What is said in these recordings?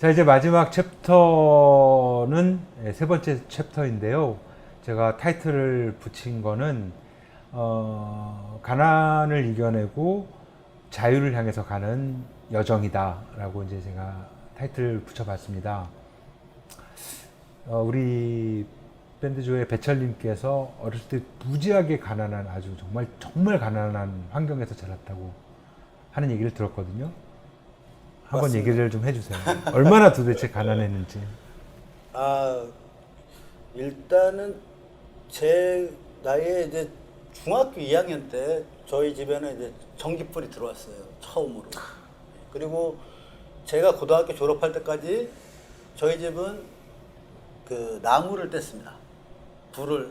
자, 이제 마지막 챕터는 세 번째 챕터인데요. 제가 타이틀을 붙인 거는 가난을 이겨내고 자유를 향해서 가는 여정이다라고 이제 제가 타이틀을 붙여봤습니다. 우리 밴드조의 배철님께서 어렸을 때 무지하게 가난한, 아주 정말 가난한 환경에서 자랐다고 하는 얘기를 들었거든요. 한번 맞습니다. 얘기를 좀 해주세요. 얼마나 도대체 가난했는지. 일단은 제 나이에 이제 중학교 2학년 때 저희 집에는 이제 전기불이 들어왔어요. 처음으로. 그리고 제가 고등학교 졸업할 때까지 저희 집은 그 나무를 뗐습니다.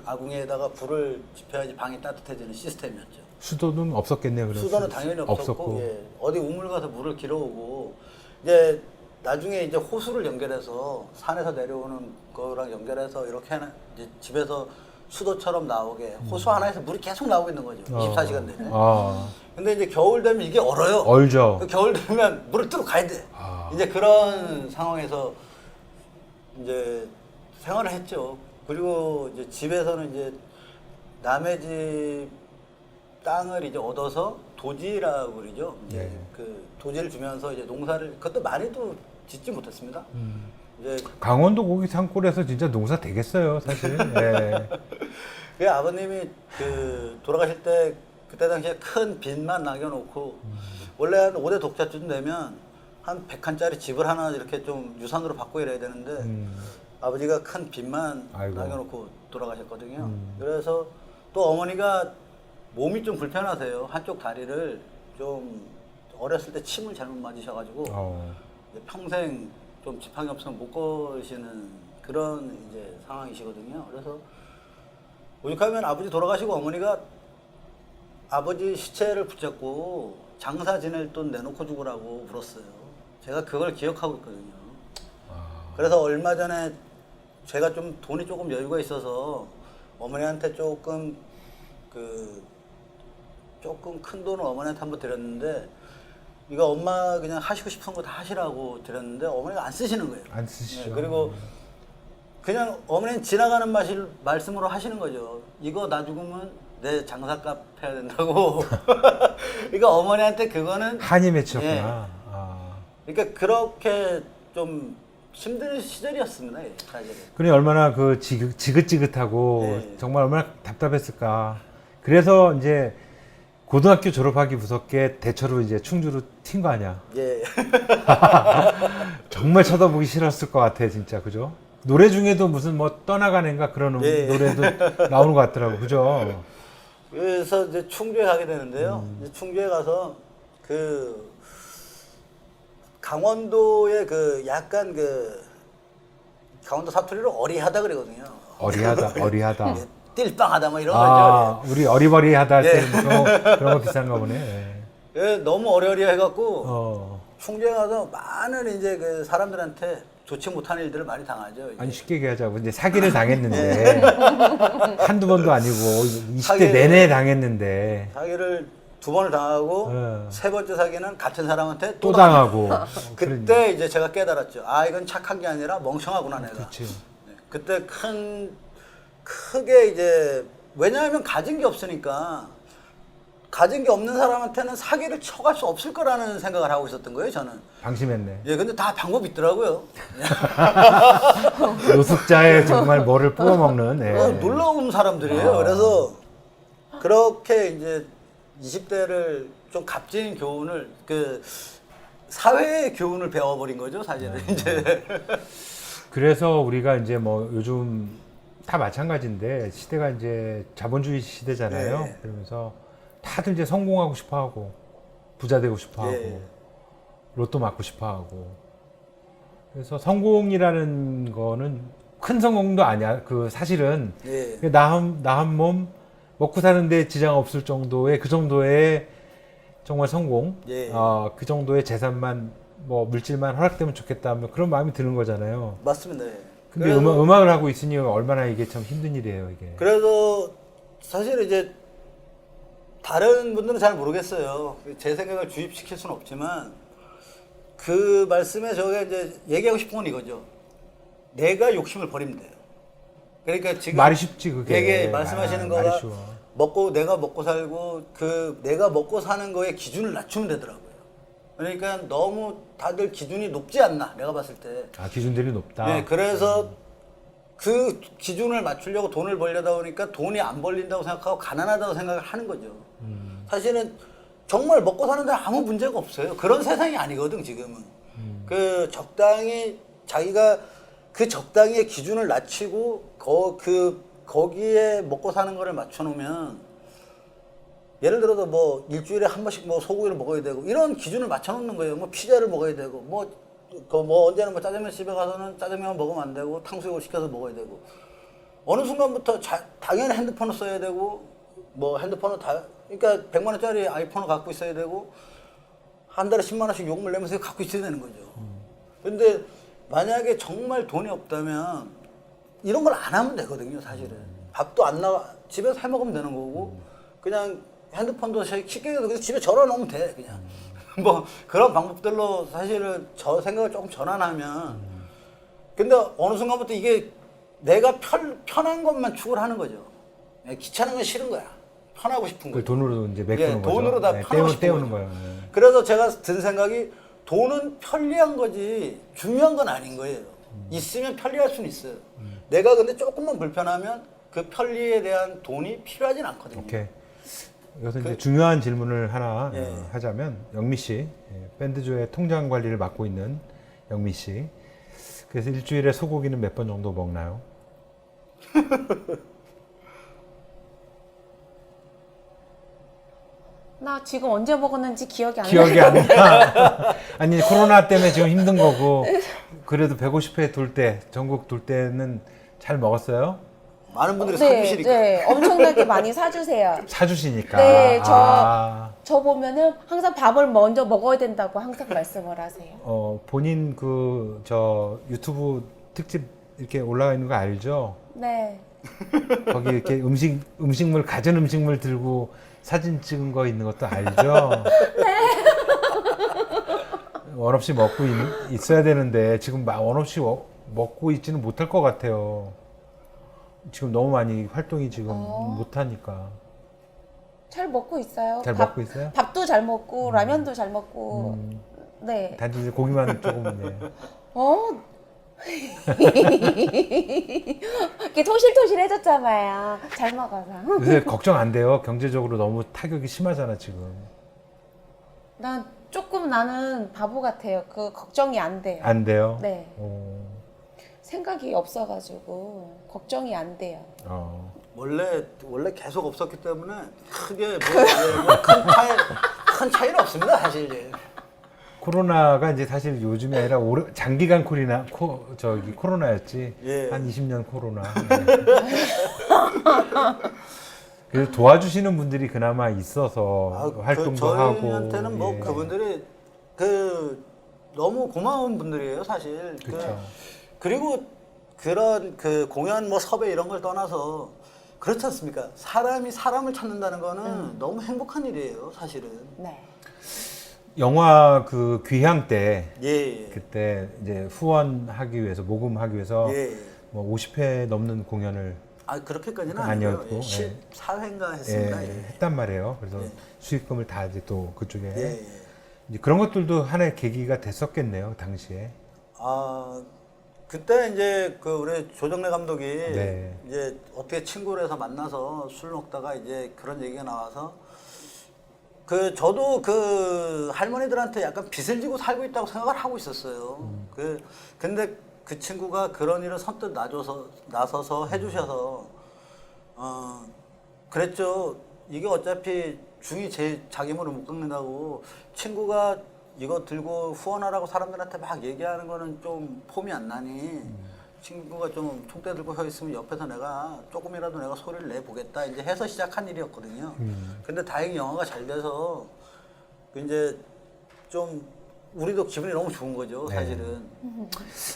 아궁이에다가 불을 지펴야지 방이 따뜻해지는 시스템이었죠. 수도는 없었겠네요. 그래서. 수도는 당연히 없었고, 예, 어디 우물 가서 물을 길어오고, 이제 나중에 이제 호수를 연결해서 산에서 내려오는 거랑 연결해서 이렇게 이제 집에서 수도처럼 나오게 호수 하나에서 물이 계속 나오고 있는 거죠. 24시간 내내. 근데 이제 겨울 되면 이게 얼어요. 얼죠. 겨울 되면 물을 뜨러 가야 돼. 이제 그런 상황에서 이제 생활을 했죠. 그리고 이제 집에서는 이제 남의 집 땅을 이제 얻어서 도지라고 그러죠. 이제 네. 그 도지를 주면서 이제 농사를 그것도 많이도 짓지 못했습니다. 이제 강원도 거기 산골에서 진짜 농사 되겠어요, 사실. 예. 그 아버님이 그 돌아가실 때 그때 당시에 큰 빚만 남겨놓고 원래 한 5대 독자쯤 되면 한 100칸짜리 집을 하나 이렇게 좀 유산으로 받고 이래야 되는데 아버지가 큰 빚만 아이고. 남겨놓고 돌아가셨거든요. 그래서 또 어머니가 몸이 좀 불편하세요. 한쪽 다리를 좀 어렸을 때 침을 잘못 맞으셔가지고 이제 평생 좀 지팡이 없으면 못 거시는 그런 이제 상황이시거든요. 그래서 오죽하면 아버지 돌아가시고 어머니가 아버지 시체를 붙잡고 장사 지낼 돈 내놓고 죽으라고 울었어요. 제가 그걸 기억하고 있거든요. 그래서 얼마 전에 제가 좀 돈이 조금 여유가 있어서 어머니한테 조금 큰 돈을 어머니한테 한번 드렸는데 이거 엄마 그냥 하시고 싶은 거 다 하시라고 드렸는데 어머니가 안 쓰시는 거예요. 안 쓰시죠. 네, 그리고 그냥 어머니는 지나가는 말씀으로 하시는 거죠. 이거 나 죽으면 내 장사값 해야 된다고. 그러니까 어머니한테 그거는 한이 맺혔구나. 예. 그러니까 그렇게 좀 힘든 시절이었습니다. 예, 사실은. 그래 얼마나 그 지긋지긋하고 네. 정말 얼마나 답답했을까. 그래서 이제 고등학교 졸업하기 무섭게 대처로 이제 충주로 튄 거 아니야. 예. 정말 쳐다보기 싫었을 것 같아, 진짜. 그죠? 노래 중에도 무슨 뭐 떠나가는가 그런 예. 노래도 나오는 것 같더라고. 그죠? 그래서 이제 충주에 가게 되는데요. 이제 충주에 가서 그 강원도의 그 약간 그 강원도 사투리로 어리하다 그러거든요. 어리하다. 예, 띨빵하다 뭐 이런 거죠. 우리 어리버리하다 할 예. 때 그런 거 비싼가 보네. 예, 너무 어리어리해갖고 어. 충주에 가서 많은 이제 그 사람들한테 좋지 못한 일들을 많이 당하죠. 이제. 아니 쉽게 얘기하자고 이제 사기를 당했는데 한두 번도 아니고 20대 사기를- 내내 당했는데 사기를 2번을 당하고 어. 세 번째 사기는 같은 사람한테 또 당하고 그때 이제 제가 깨달았죠. 아 이건 착한 게 아니라 멍청하구나 내가. 그렇지. 네, 그때 크게 이제 왜냐하면 가진 게 없으니까 가진 게 없는 사람한테는 사기를 쳐갈 수 없을 거라는 생각을 하고 있었던 거예요 저는. 방심했네. 예, 근데 다 방법이 있더라고요. 노숙자의 정말 뭐를 뽑아먹는. 예. 놀라운 사람들이에요. 그래서 그렇게 이제 20대를 좀 값진 교훈을 그 사회의 교훈을 배워버린 거죠 사실은 이제. 그래서 우리가 이제 뭐 요즘 다 마찬가지인데 시대가 이제 자본주의 시대잖아요. 네. 그러면서 다들 이제 성공하고 싶어하고 부자 되고 싶어하고 예. 로또 맞고 싶어하고 그래서 성공이라는 거는 큰 성공도 아니야. 그 사실은 예. 나 한 몸 먹고 사는데 지장 없을 정도의 그 정도의 정말 성공, 예. 그 정도의 재산만 뭐 물질만 허락되면 좋겠다 하면 그런 마음이 드는 거잖아요. 맞습니다. 예. 근데 그래서- 음악을 하고 있으니 얼마나 이게 참 힘든 일이에요, 이게. 그래서 사실 이제 다른 분들은 잘 모르겠어요. 제 생각을 주입시킬 수는 없지만 그 말씀에 제가 이제 얘기하고 싶은 건 이거죠. 내가 욕심을 버리면 돼요. 그러니까 지금 말이 쉽지 그게. 되게 말씀하시는 말이 거가 쉬워. 내가 먹고 살고 그 내가 먹고 사는 거에 기준을 낮추면 되더라고요. 그러니까 너무 다들 기준이 높지 않나 내가 봤을 때. 아 기준들이 높다. 네, 그래서 그 기준을 맞추려고 돈을 벌려다 보니까 돈이 안 벌린다고 생각하고 가난하다고 생각을 하는 거죠. 사실은 정말 먹고 사는데 아무 문제가 없어요. 그런 세상이 아니거든 지금은. 그 적당히 자기가 그 적당히의 기준을 낮추고 거기에 먹고 사는 거를 맞춰놓으면 예를 들어서 뭐 일주일에 한 번씩 뭐 소고기를 먹어야 되고 이런 기준을 맞춰놓는 거예요. 뭐 피자를 먹어야 되고 뭐 언제는 뭐 짜장면 집에 가서는 짜장면 먹으면 안 되고 탕수육을 시켜서 먹어야 되고 어느 순간부터 당연히 핸드폰을 써야 되고 뭐 핸드폰을 그러니까 100만 원짜리 아이폰을 갖고 있어야 되고 한 달에 10만 원씩 요금을 내면서 갖고 있어야 되는 거죠. 근데 만약에 정말 돈이 없다면 이런 걸 안 하면 되거든요, 사실은. 밥도 안 나와 집에서 해 먹으면 되는 거고 그냥 핸드폰도 쉽게 해서 집에 절어 놓으면 돼, 그냥. 뭐 그런 방법들로 사실은 저 생각을 조금 전환하면 근데 어느 순간부터 이게 내가 편한 것만 추구를 하는 거죠. 귀찮은 건 싫은 거야. 편하고 싶은 그 거. 돈으로 이제 메꾸는 거죠. 돈으로 다 편하고 싶은 때우는 거죠. 거예요. 네. 그래서 제가 든 생각이 돈은 편리한 거지 중요한 건 아닌 거예요. 있으면 편리할 수는 있어요. 내가 근데 조금만 불편하면 그 편리에 대한 돈이 필요하진 않거든요. 오케이. 여기서 이제 중요한 질문을 하나 예. 하자면 영미 씨, 밴드조의 통장 관리를 맡고 있는 영미 씨. 그래서 일주일에 소고기는 몇 번 정도 먹나요? 나 지금 언제 먹었는지 기억이 안 나. 기억이 안 나. 아니 코로나 때문에 지금 힘든 거고 그래도 150회 돌 때 전국 돌 때는 잘 먹었어요? 많은 분들이 네, 사주시니까. 네, 엄청나게 많이 사주세요. 사주시니까. 네, 아, 저 보면은 항상 밥을 먼저 먹어야 된다고 항상 말씀을 하세요. 본인 그 저 유튜브 특집 이렇게 올라가 있는 거 알죠? 네. 거기 이렇게 음식물 가전 음식물 들고 사진 찍은 거 있는 것도 알죠? 네. 원 없이 먹고 있어야 되는데 지금 원 없이 먹고 있지는 못할 것 같아요. 지금 너무 많이 활동이 지금 못 하니까. 잘 먹고 있어요. 잘 먹고 있어요? 밥도 잘 먹고 라면도 잘 먹고. 네. 단지 이제 고기만 조금 네. 이렇게 토실토실해졌잖아요. 잘 먹어서. 요새 걱정 안 돼요. 경제적으로 너무 타격이 심하잖아 지금. 나는 바보 같아요. 그 걱정이 안 돼요. 안 돼요? 네. 어. 생각이 없어가지고 걱정이 안 돼요. 원래 계속 없었기 때문에 크게 큰 차이는 없습니다, 사실. 이제. 코로나가 이제 사실 요즘이 아니라 장기간 코로나였지. 예. 한 20년 코로나. 네. 그래서 도와주시는 분들이 그나마 있어서 활동도 하고. 저희한테는 뭐 예. 그분들이 너무 고마운 분들이에요, 사실. 그쵸. 그리고 그런 공연 뭐 섭외 이런 걸 떠나서 그렇지 않습니까? 사람이 사람을 찾는다는 거는 너무 행복한 일이에요, 사실은. 네. 영화 그 귀향 때 예. 그때 이제 후원하기 위해서 모금하기 위해서 예. 뭐 50회 넘는 공연을 그렇게까지는 아니었고, 아니고요. 14회인가 했습니다. 예. 했단 말이에요. 그래서 예. 수익금을 다 이제 또 그쪽에 예. 이제 그런 것들도 하나의 계기가 됐었겠네요, 당시에. 그때 이제 우리 조정래 감독이 네. 이제 어떻게 친구를 해서 만나서 술 먹다가 이제 그런 얘기가 나와서 저도 할머니들한테 약간 빚을 지고 살고 있다고 생각을 하고 있었어요. 근데 그 친구가 그런 일을 선뜻 나서서 해주셔서 그랬죠. 이게 어차피 중이 자기 물을 못 깎는다고 친구가 이거 들고 후원하라고 사람들한테 막 얘기하는 거는 좀 폼이 안 나니 친구가 좀 총대 들고 서 있으면 옆에서 조금이라도 내가 소리를 내보겠다 이제 해서 시작한 일이었거든요. 근데 다행히 영화가 잘 돼서 이제 좀 우리도 기분이 너무 좋은 거죠, 사실은.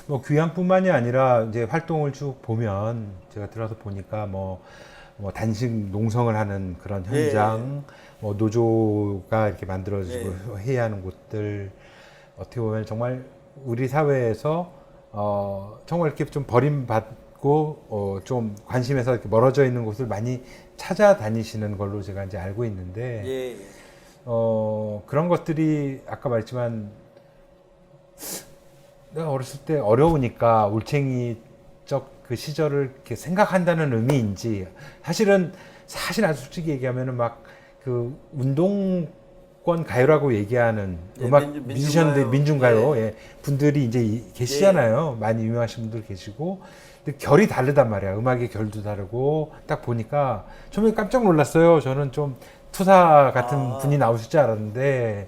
뭐 귀향뿐만이 아니라 이제 활동을 쭉 보면 제가 들어서 보니까 뭐 단식 농성을 하는 그런 현장, 뭐 노조가 이렇게 만들어지고 해야 하는 곳들, 어떻게 보면 정말 우리 사회에서 정말 이렇게 좀 버림받고 좀 관심에서 이렇게 멀어져 있는 곳을 많이 찾아다니시는 걸로 제가 이제 알고 있는데 예. 그런 것들이 아까 말했지만 내가 어렸을 때 어려우니까 올챙이적 그 시절을 이렇게 생각한다는 의미인지 사실 아주 솔직히 얘기하면은 막 그 운동권 가요라고 얘기하는 예, 음악 뮤지션들 민중가요 예. 예, 분들이 이제 계시잖아요. 많이 유명하신 분들 계시고 근데 결이 다르단 말이야. 음악의 결도 다르고 딱 보니까 처음에 깜짝 놀랐어요. 저는 좀 투사 같은 분이 나오실 줄 알았는데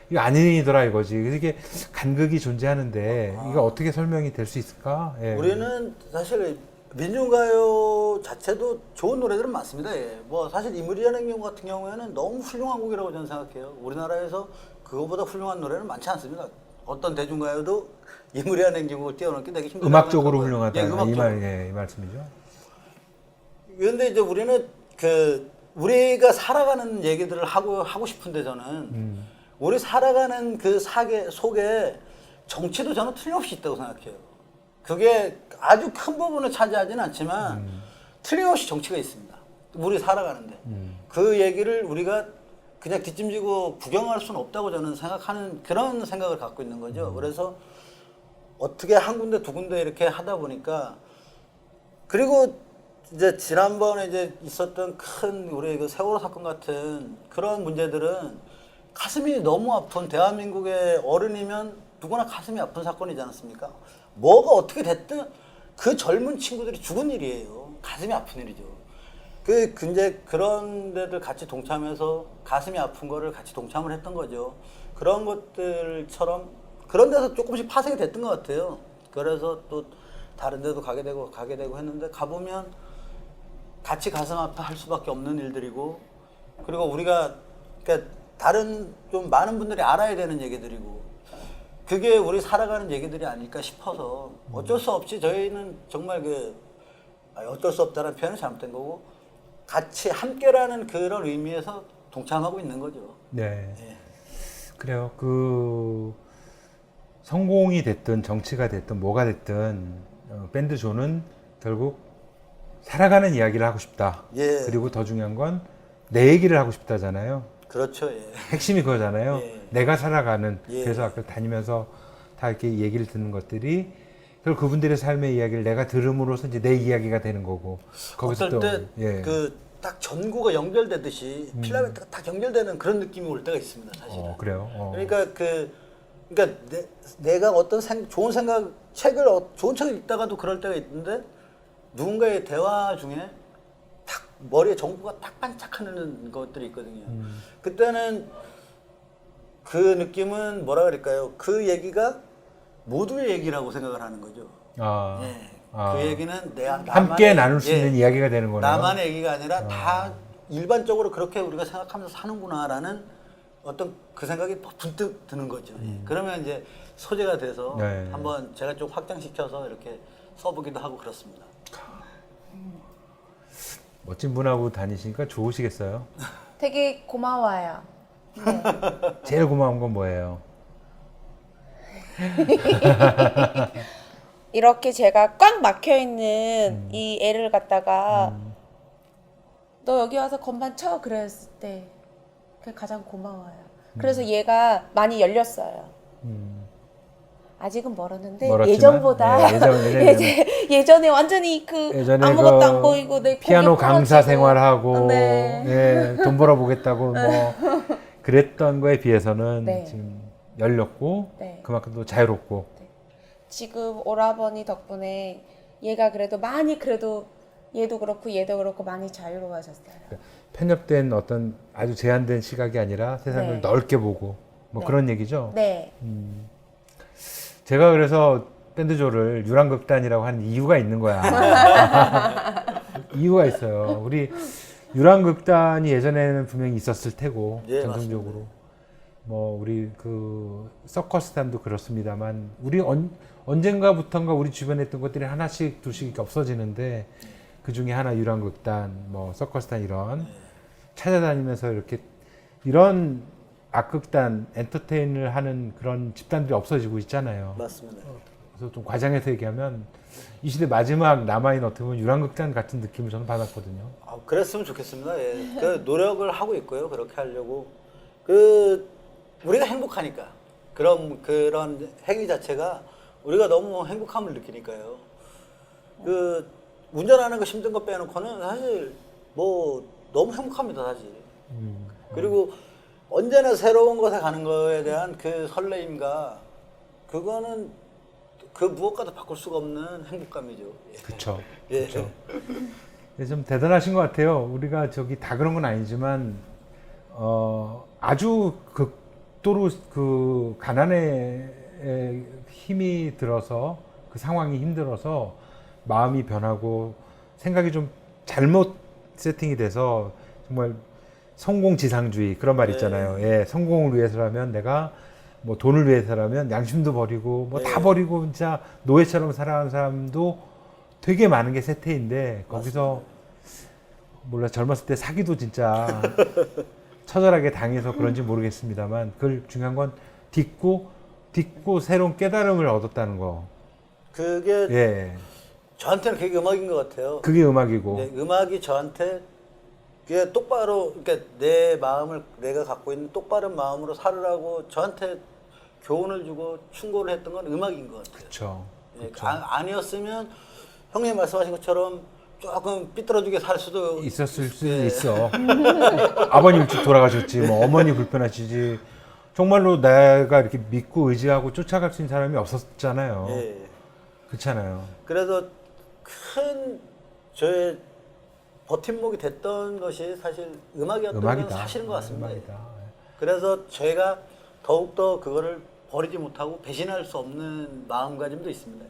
이거 아니더라 이거지. 그래서 이게 간극이 존재하는데 이거 어떻게 설명이 될 수 있을까? 예. 우리는 사실 민중가요 자체도 좋은 노래들은 많습니다. 예. 뭐 사실 이물이라는 경우 같은 경우에는 너무 훌륭한 곡이라고 저는 생각해요. 우리나라에서 그거보다 훌륭한 노래는 많지 않습니다. 어떤 대중가요도 이물이라는 경우를 뛰어넘기 되게 힘들다. 음악적으로 훌륭하다. 예, 음악적으로. 이 말씀이죠. 그런데 이제 우리는 우리가 살아가는 얘기들을 하고 싶은데 저는 우리 살아가는 그 속에 정치도 저는 틀림없이 있다고 생각해요. 그게 아주 큰 부분을 차지하지는 않지만 틀림없이 정치가 있습니다. 우리 살아가는데 그 얘기를 우리가 그냥 뒷짐지고 구경할 수는 없다고 저는 생각하는 그런 생각을 갖고 있는 거죠. 그래서 어떻게 한 군데 두 군데 이렇게 하다 보니까 그리고 이제 지난번에 이제 있었던 큰 우리 그 세월호 사건 같은 그런 문제들은 가슴이 너무 아픈 대한민국의 어른이면 누구나 가슴이 아픈 사건이지 않습니까? 뭐가 어떻게 됐든 그 젊은 친구들이 죽은 일이에요. 가슴이 아픈 일이죠. 이제 그런 데들 같이 동참해서 가슴이 아픈 거를 같이 동참을 했던 거죠. 그런 것들처럼 그런 데서 조금씩 파생이 됐던 것 같아요. 그래서 또 다른 데도 가게 되고 했는데 가보면 같이 가슴 아파할 수밖에 없는 일들이고 그리고 우리가 그러니까 다른 좀 많은 분들이 알아야 되는 얘기들이고 그게 우리 살아가는 얘기들이 아닐까 싶어서 어쩔 수 없이 저희는 정말 어쩔 수 없다는 표현은 잘못된 거고 같이 함께라는 그런 의미에서 동참하고 있는 거죠. 네. 예. 그래요. 성공이 됐든 정치가 됐든 뭐가 됐든 밴드조는 결국 살아가는 이야기를 하고 싶다. 예. 그리고 더 중요한 건 내 얘기를 하고 싶다잖아요. 그렇죠. 예. 핵심이 그거잖아요. 예. 내가 살아가는. 예. 그래서 아까 다니면서 다 이렇게 얘기를 듣는 것들이 결국 그분들의 삶의 이야기를 내가 들음으로써 이제 내 이야기가 되는 거고. 거기서 어떨 또 때 예. 딱 전구가 연결되듯이 필라멘트가 딱 연결되는 그런 느낌이 올 때가 있습니다. 사실은. 그래요. 그러니까 내가 어떤 좋은 책을 읽다가도 그럴 때가 있는데 누군가의 대화 중에 딱 머리에 전구가 딱 반짝하는 것들이 있거든요. 그때는 그 느낌은 뭐라 그럴까요? 그 얘기가 모두의 얘기라고 생각을 하는 거죠. 예. 그 얘기는 함께 나눌 수 있는 이야기가 되는 거네요. 나만의 얘기가 아니라 다 일반적으로 그렇게 우리가 생각하면서 사는구나라는 어떤 그 생각이 분뜩 드는 거죠. 그러면 이제 소재가 돼서 네. 한번 제가 좀 확장시켜서 이렇게 써보기도 하고 그렇습니다. 멋진 분하고 다니시니까 좋으시겠어요? 되게 고마워요. 네. 제일 고마운 건 뭐예요? 이렇게 제가 꽉 막혀 있는 이 애를 갖다가 너 여기 와서 건반 쳐 그랬을 때 그게 가장 고마워요. 그래서 얘가 많이 열렸어요. 아직은 멀었는데 멀었지만, 예전보다 예전에 완전히 예전에 아무것도 안 보이고 내 피아노 고개 강사 풀어지고. 생활하고 네. 예, 돈 벌어보겠다고 뭐 그랬던 거에 비해서는 네. 지금 열렸고 네. 그만큼 또 자유롭고 지금 오라버니 덕분에 얘가 그래도 얘도 그렇고 많이 자유로워졌어요. 편협된 어떤 아주 제한된 시각이 아니라 세상을 네. 넓게 보고 뭐 네. 그런 얘기죠. 네. 제가 그래서 밴드조를 유랑극단이라고 하는 이유가 있는 거야. 이유가 있어요. 우리 유랑극단이 예전에는 분명히 있었을 테고 예, 전통적으로 맞습니다. 뭐 우리 서커스단도 그렇습니다만 우리 언젠가부턴가 우리 주변에 있던 것들이 하나씩 둘씩 이렇게 없어지는데 그 중에 하나 유랑극단, 뭐 서커스단 이런 찾아다니면서 이렇게 이런 악극단 엔터테인을 하는 그런 집단들이 없어지고 있잖아요. 맞습니다. 그래서 좀 과장해서 얘기하면 이 시대 마지막 남아있는 어떻게 보면 유랑극단 같은 느낌을 저는 받았거든요. 아, 그랬으면 좋겠습니다. 예. 그 노력을 하고 있고요. 그렇게 하려고. 우리가 행복하니까. 그런 행위 자체가 우리가 너무 행복함을 느끼니까요. 운전하는 거 힘든 거 빼놓고는 사실 뭐 너무 행복합니다, 사실. 그리고 언제나 새로운 곳에 가는 거에 대한 그 설레임과 그거는 그 무엇과도 바꿀 수가 없는 행복감이죠. 예. 그렇죠. 예. 그렇죠. 좀 대단하신 것 같아요. 우리가 다 그런 건 아니지만 아주 극도로 그 가난에 힘이 들어서 그 상황이 힘들어서 마음이 변하고 생각이 좀 잘못 세팅이 돼서 정말 성공지상주의 그런 말 있잖아요. 예, 성공을 위해서라면 내가 뭐 돈을 위해서라면 양심도 버리고 뭐 다 버리고 진짜 노예처럼 살아가는 사람도 되게 많은 게 세태인데 거기서 몰라 젊었을 때 사기도 진짜 처절하게 당해서 그런지 모르겠습니다만 그걸 중요한 건 딛고 새로운 깨달음을 얻었다는 거. 그게 예. 저한테는 그게 음악인 것 같아요. 그게 음악이고. 네, 음악이 저한테 그게 똑바로 그러니까 내 마음을 내가 갖고 있는 똑바른 마음으로 살으라고 저한테 교훈을 주고 충고를 했던 건 음악인 것 같아요. 그렇죠. 예, 아니었으면 형님 말씀하신 것처럼 조금 삐뚤어지게 살 수도 있었을 수도 있어. 아버님 일찍 돌아가셨지, 뭐 어머니 불편하시지. 정말로 내가 이렇게 믿고 의지하고 쫓아갈 수 있는 사람이 없었잖아요. 예. 그렇잖아요. 그래서 큰 저의 버팀목이 됐던 것이 사실 음악이었던 건 사실인 것 같습니다. 음악이다. 그래서 저희가 더욱더 그거를 버리지 못하고 배신할 수 없는 마음가짐도 있습니다.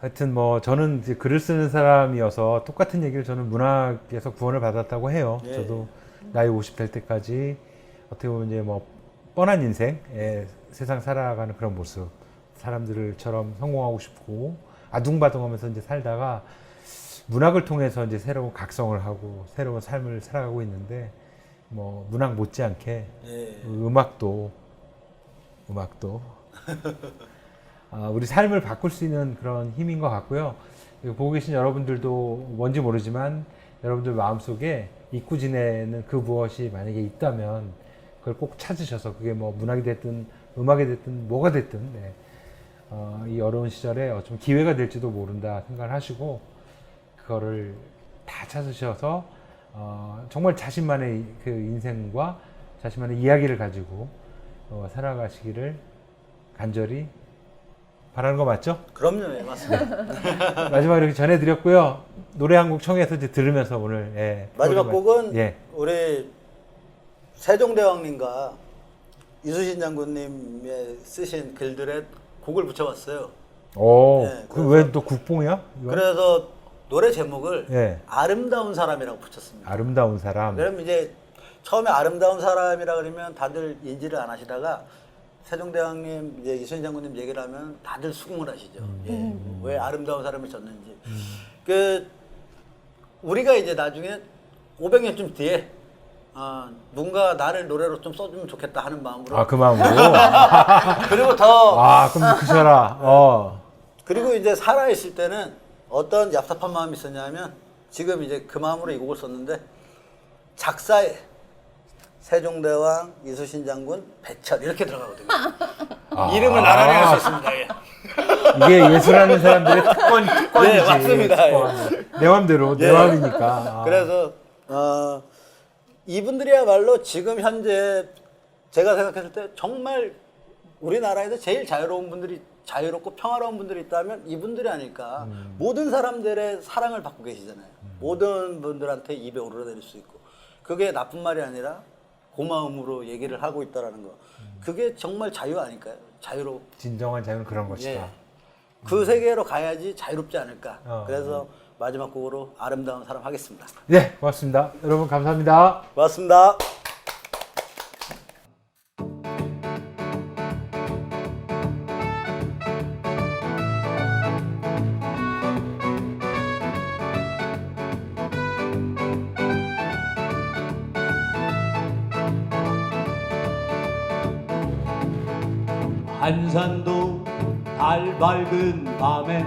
하여튼 뭐 저는 이제 글을 쓰는 사람이어서 똑같은 얘기를 저는 문학에서 구원을 받았다고 해요. 예. 저도 나이 50 될 때까지 어떻게 보면 이제 뭐 뻔한 인생, 세상 살아가는 그런 모습, 사람들처럼 성공하고 싶고 아둥바둥하면서 이제 살다가 문학을 통해서 이제 새로운 각성을 하고 새로운 삶을 살아가고 있는데 뭐 문학 못지않게 예. 음악도 우리 삶을 바꿀 수 있는 그런 힘인 것 같고요. 보고 계신 여러분들도 뭔지 모르지만 여러분들 마음속에 잊고 지내는 그 무엇이 만약에 있다면 그걸 꼭 찾으셔서 그게 뭐 문학이 됐든 음악이 됐든 뭐가 됐든 이 어려운 시절에 좀 기회가 될지도 모른다 생각을 하시고 그거를 다 찾으셔서 정말 자신만의 그 인생과 자신만의 이야기를 가지고 살아가시기를 간절히 바라는 거 맞죠? 그럼요, 예, 맞습니다. 마지막으로 이렇게 전해드렸고요. 노래 한 곡 청해서 이제 들으면서 오늘 마지막 곡은 예. 우리 세종대왕님과 이수신 장군님의 쓰신 글들에 곡을 붙여봤어요. 오, 예, 그 왜 또 국뽕이야? 이건? 그래서 노래 제목을 예. 아름다운 사람이라고 붙였습니다. 아름다운 사람. 그럼 이제 처음에 아름다운 사람이라 그러면 다들 인지를 안 하시다가 세종대왕님 이제 이순신 장군님 얘기를 하면 다들 수긍을 하시죠. 예, 왜 아름다운 사람을 졌는지. 우리가 이제 나중에 500년쯤 뒤에 누군가 나를 노래로 좀 써주면 좋겠다 하는 마음으로. 그 마음으로. 그리고 더. 그럼 그쳐라. 그리고 이제 살아 있을 때는 어떤 얍삽한 마음이 있었냐면 지금 이제 그 마음으로 이 곡을 썼는데 작사에 세종대왕, 이수신 장군, 배철 이렇게 들어가거든요. 이름을 나란히 할 수 있습니다. 예. 이게 예술하는 사람들의 특권이지. 네, 맞습니다. 특권. 내 맘대로, 내 맘이니까. 그래서 이분들이야말로 지금 현재 제가 생각했을 때 정말 우리나라에서 제일 자유롭고 평화로운 분들이 있다면 이분들이 아닐까. 모든 사람들의 사랑을 받고 계시잖아요. 모든 분들한테 입에 오르내릴 수 있고. 그게 나쁜 말이 아니라 고마움으로 얘기를 하고 있다라는 거. 그게 정말 자유 아닐까요? 진정한 자유는 그런 것이다. 예. 그 세계로 가야지 자유롭지 않을까. 그래서 마지막 곡으로 아름다운 사람 하겠습니다. 네, 고맙습니다. 여러분 감사합니다. 고맙습니다. 한산도 달 밝은 밤에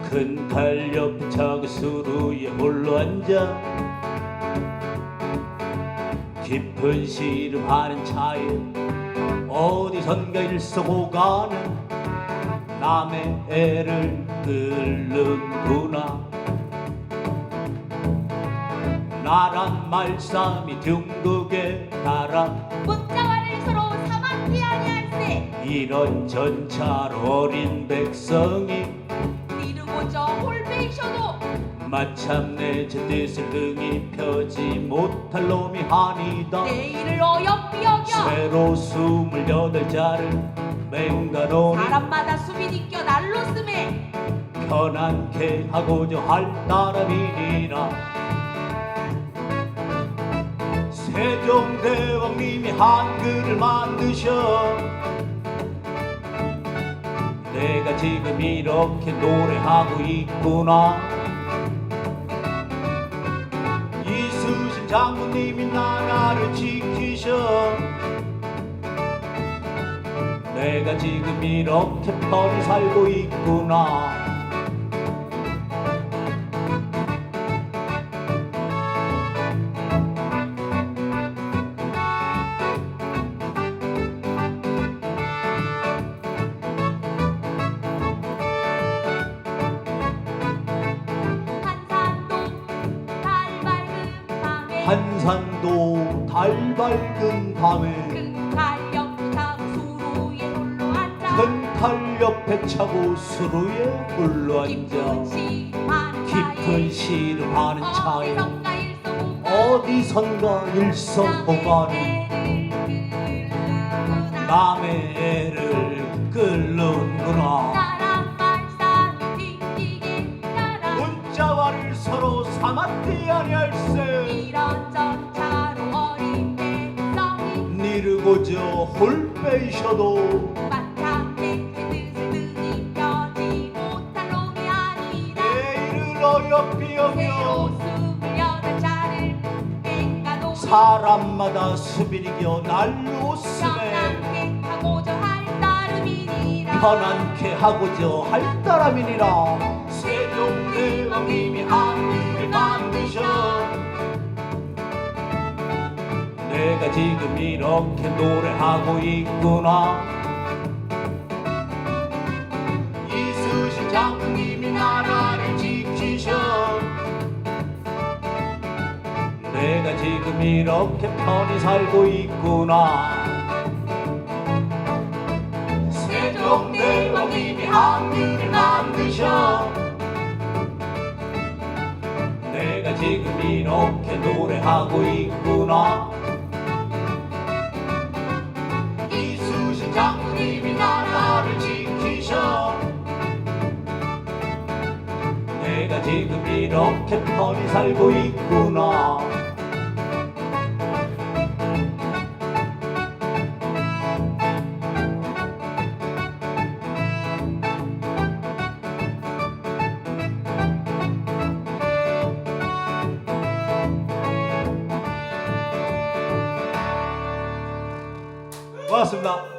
큰 달 옆에 작은 수루에 홀로 앉아 깊은 시름하는 차에 어디선가 일서고가는 남의 애를 끓는구나. 나란 말씀이 둥극에 달아 문자와를 서로 사막히 아니할세. 이런 전찰 어린 백성이 이르고 저 홀베이셔도 마참내 제 뜻을 능히 펴지 못할 놈이 아니다. 내일을 어여삐 여겨. 새로 28자를 맹가노니 사람마다 수비 니껴 날로 쓰매. 편안케 하고자 할 따름이니라. 세종대왕님이 한글을 만드셔 내가 지금 이렇게 노래하고 있구나. 이수신 장군님이 나라를 지키셔 내가 지금 이렇게 편히 살고 있구나. 한산도 달 밝은 밤에 큰 달 옆에 수루에 홀로 앉아 큰 칼 옆에 차고 수루에 홀로 앉아 깊은 시름하는 차에 어디선가 일성호가는 남의 애를 끓는구나. 나란 말씀이 띵띵이 따라 문자와를 서로 사맞지 아니할세. 이런 전차로 어린 백성이 니르고저 홀빼셔도 마땅히 그 뜻을 능히 펴지 못할 놈이 아니라. 내일을 어여삐 새로 여겨 28자를 뺑가도 사람마다 수비리겨 날로 쓰매 편안케 하고자 할 따름이니라. 편안케 하고저 할 따름이니라. 세종대왕님이 한글을 만드셔 내가 지금 이렇게 노래하고 있구나. 이수신 장군님이 나라를 지키셔 내가 지금 이렇게 편히 살고 있구나. 세종대왕님이 한글을 만드셔 내가 지금 이렇게 노래하고 있구나. 이수신 장군님이 나라를 지키셔 내가 지금 이렇게 편히 살고 있구나. 고맙습니다.